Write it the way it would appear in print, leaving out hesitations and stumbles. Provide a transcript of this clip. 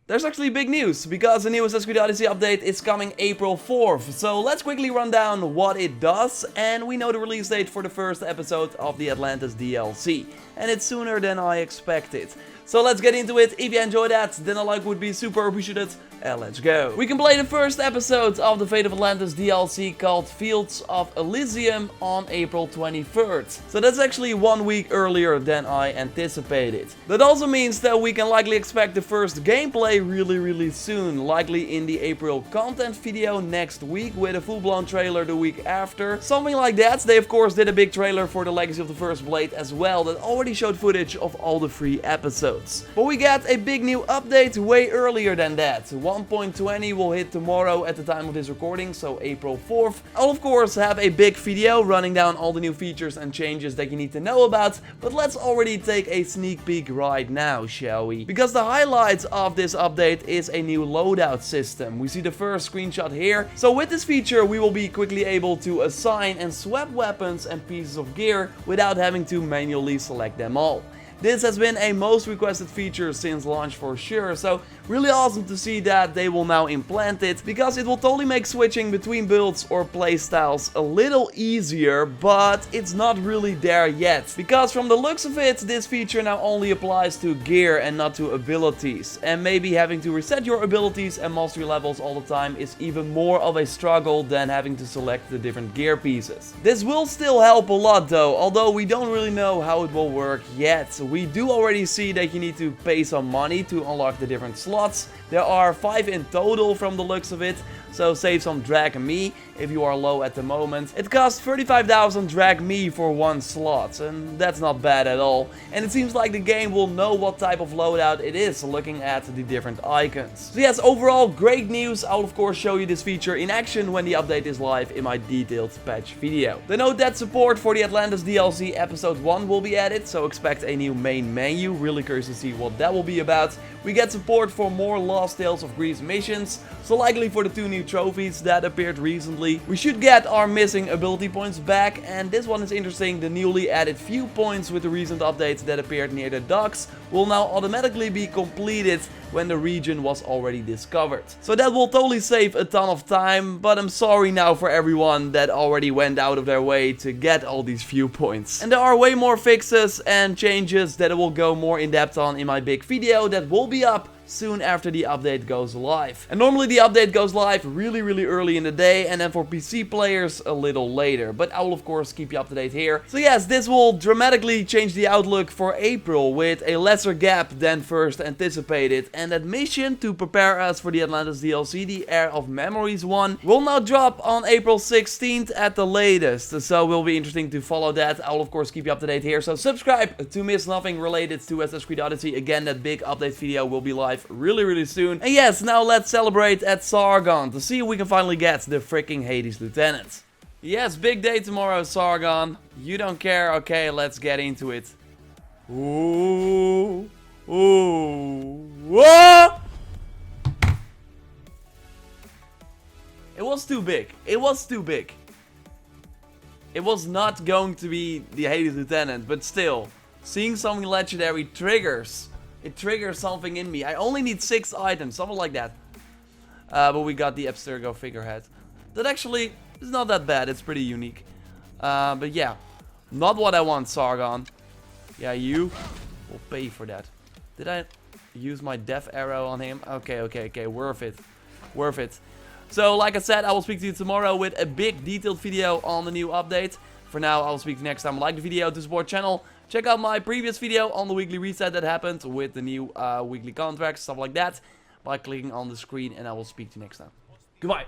There's actually big news, because the new Assassin's Creed Odyssey update is coming April 4th. So let's quickly run down what it does, and we know the release date for the first episode of the Atlantis DLC. And it's sooner than I expected. So let's get into it. If you enjoyed that, then a like would be super appreciated. And let's go. We can play the first episode of the Fate of Atlantis DLC called Fields of Elysium on April 23rd. So that's actually 1 week earlier than I anticipated. That also means that we can likely expect the first gameplay really soon. Likely in the April content video next week with a full-blown trailer the week after. Something like that. They of course did a big trailer for the Legacy of the First Blade as well that already showed footage of all the 3 episodes. But we got a big new update way earlier than that. 1.20 will hit tomorrow at the time of this recording, so April 4th. I'll of course have a big video running down all the new features and changes that you need to know about, but let's already take a sneak peek right now, shall we? Because the highlights of this update is a new loadout system. We see the first screenshot here. So with this feature we will be quickly able to assign and swap weapons and pieces of gear without having to manually select them all. This has been a most requested feature since launch for sure, so really awesome to see that they will now implant it, because it will totally make switching between builds or playstyles a little easier, but it's not really there yet. Because from the looks of it, this feature now only applies to gear and not to abilities, and maybe having to reset your abilities and mastery levels all the time is even more of a struggle than having to select the different gear pieces. This will still help a lot though, although we don't really know how it will work yet. We do already see that you need to pay some money to unlock the different slots. There are 5 in total from the looks of it, so save some drag me if you are low at the moment. It costs 35,000 drag me for 1 slot, and that's not bad at all. And it seems like the game will know what type of loadout it is looking at the different icons. So yes, overall great news. I'll of course show you this feature in action when the update is live in my detailed patch video. The note that support for the Atlantis DLC episode 1 will be added, so expect a new main menu. Really curious to see what that will be about. We get support for more Lost Tales of Greece missions, so likely for the 2 new trophies that appeared recently. We should get our missing ability points back, and this one is interesting. The newly added viewpoints with the recent updates that appeared near the docks will now automatically be completed when the region was already discovered. So that will totally save a ton of time, but I'm sorry now for everyone that already went out of their way to get all these viewpoints. And there are way more fixes and changes that I will go more in depth on in my big video that will be up soon after the update goes live. And normally the update goes live really early in the day, and then for PC players a little later. But I will of course keep you up to date here. So yes, this will dramatically change the outlook for April with a lesser gap than first anticipated. And that mission to prepare us for the Atlantis DLC, the Heir of Memories one, will now drop on April 16th at the latest. So it will be interesting to follow that. I will of course keep you up to date here. So subscribe to miss nothing related to Assassin's Creed Odyssey. Again, that big update video will be live really soon. And yes, now let's celebrate at Sargon to see if we can finally get the freaking Hades Lieutenant. Yes, big day tomorrow, Sargon. You don't care? Okay, let's get into it. Ooh. Whoa! It was too big. It was too big. It was not going to be the Hades Lieutenant, but still, seeing something legendary triggers. It triggers something in me. I only need 6 items, something like that. But we got the Abstergo figurehead. That actually is not that bad. It's pretty unique. But yeah, not what I want, Sargon. Yeah, you will pay for that. Did I use my death arrow on him? Okay. Worth it. Worth it. So, like I said, I will speak to you tomorrow with a big detailed video on the new update. For now, I will speak to you next time. Like the video to support channel. Check out my previous video on the weekly reset that happened with the new weekly contracts, stuff like that, by clicking on the screen, and I will speak to you next time. Goodbye.